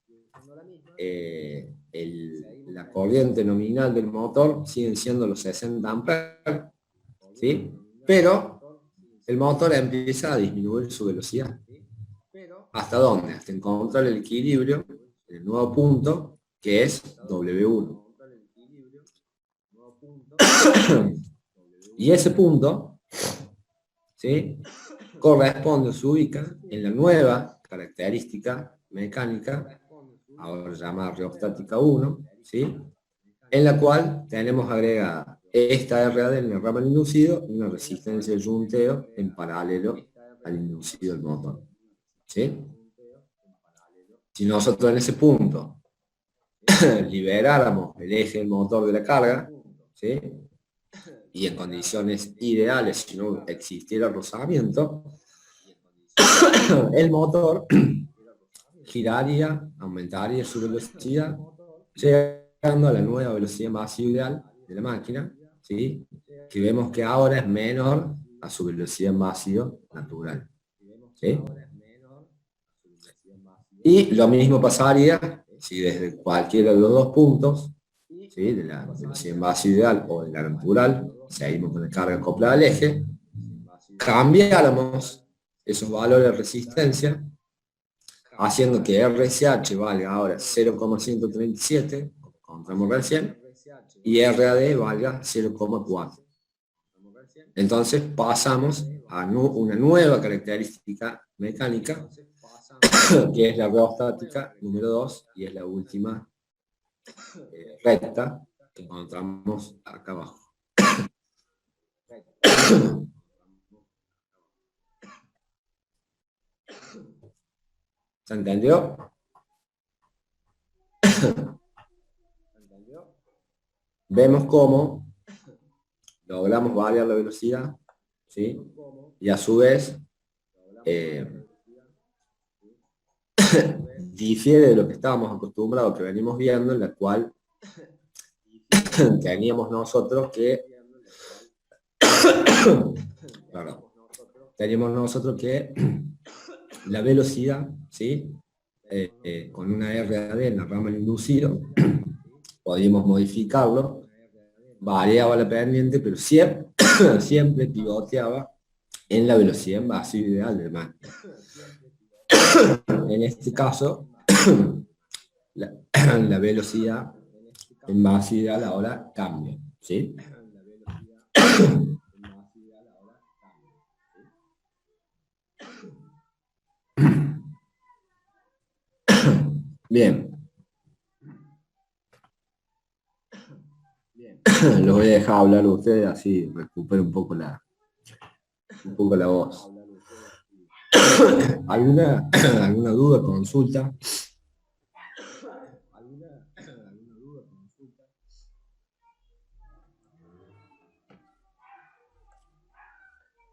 la corriente nominal del motor, siguen siendo los 60 amperes, ¿sí? Pero el motor empieza a disminuir su velocidad. ¿Hasta dónde? Hasta encontrar el equilibrio, el nuevo punto, que es W1. Y ese punto, ¿sí?, corresponde, se ubica en la nueva característica mecánica, ahora llamada reostática 1, ¿sí?, en la cual tenemos agregada esta RAD en el ramal inducido y una resistencia de yunteo en paralelo al inducido del motor, ¿sí? Si nosotros en ese punto liberáramos el eje del motor de la carga, ¿sí?, y en condiciones ideales, si no existiera rozamiento, el motor giraría, aumentaría su velocidad, llegando a la nueva velocidad más ideal de la máquina, ¿sí?, que vemos que ahora es menor a su velocidad en vacío natural, ¿sí? Y lo mismo pasaría si desde cualquiera de los dos puntos, ¿sí?, de la velocidad en vacío ideal o de la natural, seguimos con la carga acoplada al eje, cambiáramos esos valores de resistencia, haciendo que RSH valga ahora 0,137, como encontramos recién, y RAD valga 0,4. Entonces pasamos a una nueva característica mecánica, que es la reostática número 2, y es la última recta que encontramos acá abajo. ¿Se entendió? Vemos cómo logramos variar la velocidad, ¿sí?, y a su vez difiere de lo que estábamos acostumbrados, que venimos viendo, en la cual teníamos nosotros que la velocidad, ¿sí?, con una RAD en la ramal inducido, podíamos modificarlo, variaba la pendiente, pero siempre, siempre pivoteaba en la velocidad en vacío ideal del máquina. En este caso, la velocidad en vacío ideal ahora cambia, ¿sí? Bien. Los voy a dejar hablar a ustedes, así recupero un poco la voz. ¿Alguna duda, consulta?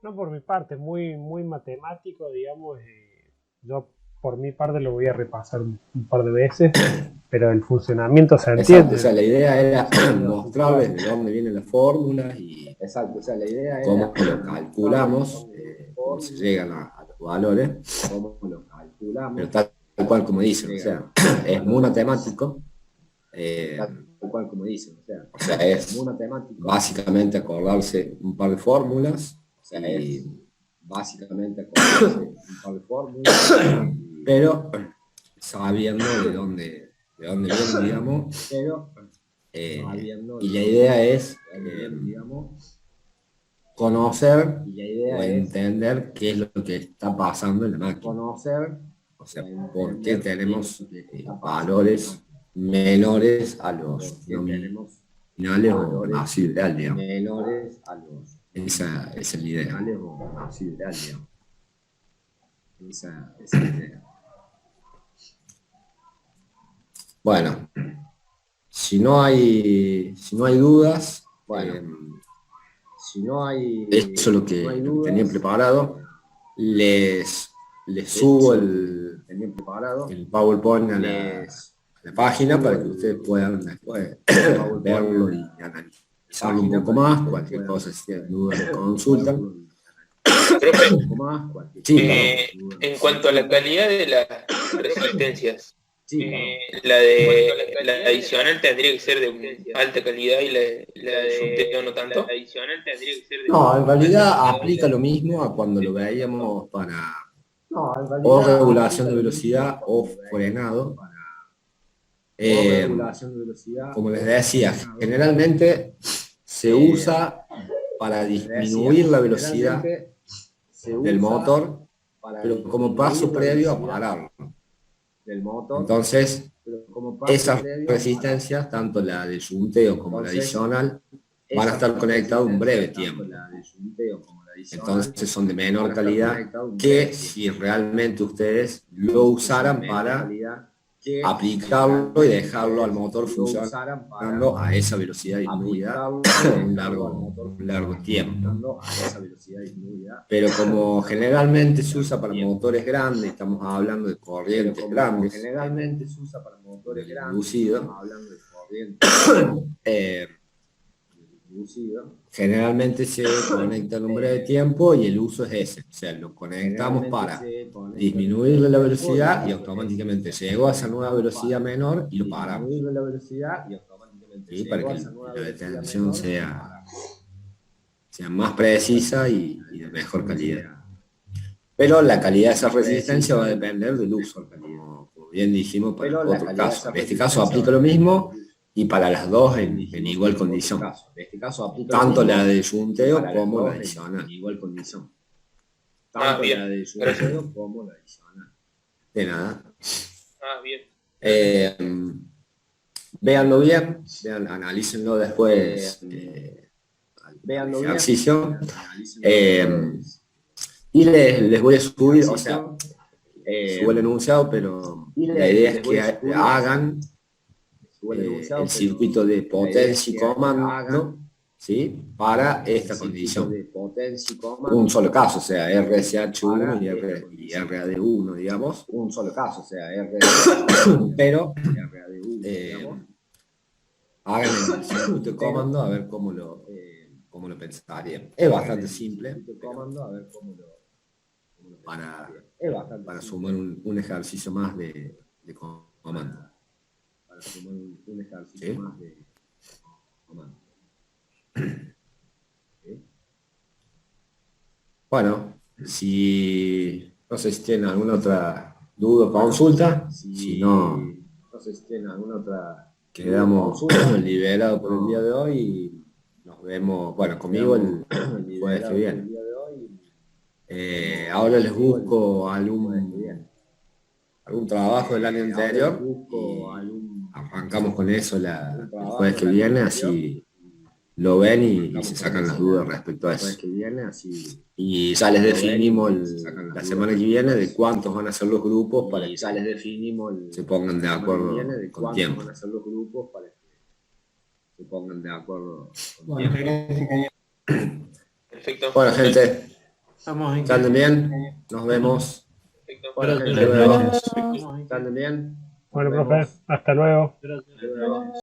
No, por mi parte, muy matemático, digamos. Yo por mi parte lo voy a repasar un par de veces, pero el funcionamiento se Exacto, entiende. o sea, la idea era mostrarles de dónde vienen las fórmulas y cómo lo calculamos, cómo se llegan a los valores, pero tal cual como dicen, o sea, es muy matemático, o sea, es básicamente acordarse un par de fórmulas, pero sabiendo de dónde viene, digamos, y la idea es conocer o entender qué es lo que está pasando en la máquina. O sea, por qué tenemos valores menores a los nominales o así ideal, digamos. Esa es la idea. Bueno, si no hay dudas, eso es lo que tenía preparado. Les subo el PowerPoint a la página para que ustedes puedan después verlo y analizarlo un poco más. Cualquier cosa, si tienen dudas, consultan. Profe, Sí, en cuanto a la calidad de las resistencias, la de la adicional tendría que ser de alta calidad y la de subteo no tanto. no, en realidad aplica lo mismo a cuando lo veíamos para o regulación de velocidad o frenado. Como les decía, generalmente se usa para disminuir la velocidad del motor, pero como paso previo a pararlo. Entonces, esas resistencias, tanto la de junteo como la adicional, van a estar conectadas un breve tiempo. Entonces son de menor calidad que si realmente ustedes lo usaran para aplicarlo y dejarlo al motor funcionando a esa velocidad disminuida un largo tiempo. Pero como generalmente se usa para motores grandes, estamos hablando de corrientes grandes, reducido, generalmente se conecta en un breve tiempo y el uso es ese, o sea, lo conectamos para disminuirle la velocidad y automáticamente llegó a esa nueva velocidad menor y lo paramos. ¿Sí? Para que la detención sea más precisa y de mejor calidad. Pero la calidad de esa resistencia va a depender del uso, como bien dijimos para otro caso. En este caso aplica lo mismo y para las dos en igual condición. Tanto la de junteo como la adicional. Bien. Gracias. De nada. Bien. Véanlo bien, analícenlo después al ejercicio. Y les voy a subir, o sea, subo el enunciado, pero la idea es que hagan el circuito de potencia y comando, ¿sí? Para esta condición. Un solo caso, o sea, RSH1 y RAD1, digamos. Un solo caso, o sea, RSH1. Pero hagan el circuito de comando a ver cómo lo pensarían. Es bastante simple para sumar un ejercicio más de comando. ¿Sí? Bueno, no sé si tienen alguna otra duda o consulta, si no quedamos liberados por el día de hoy y nos vemos, bueno, conmigo el jueves que viene. Ahora les busco algún algún trabajo del año anterior y arrancamos con eso el jueves que viene, así lo ven y se sacan las dudas respecto a eso. Y ya les definimos la semana que viene de cuántos van a ser los grupos para que se pongan de acuerdo con tiempo. Perfecto. Bueno, gente, que anden bien, nos vemos. Bueno, Hasta luego. Que anden bien. Bueno, Nos profe, vemos. hasta luego. Bueno.